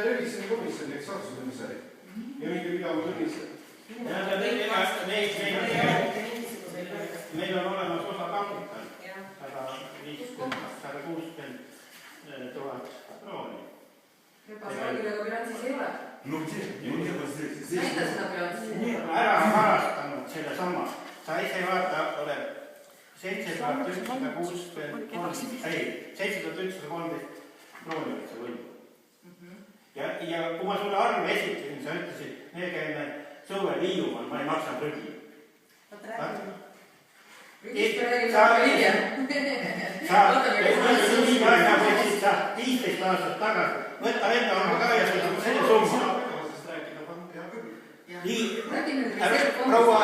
revisjonikomisjoni, eks otsustamise ja mingi pidama tunnistada. Meil on olemas osa kapital 160 000 krooni. Pasvalgiga bilansis ei ole. Näita seda bilanssi. Ära varastanud selle sama. Sa ise vaata oled 7113 krooni võtsa võim. Ja kui ma sulle arve esitasin, sa ütlesid, me käime suvel Hiiumaal, ma ei maksa prügi. Rügist me räägime väga hiljem. Sa 15 aastat tagasi, võtta enda oma ka ja selle summa. Proua,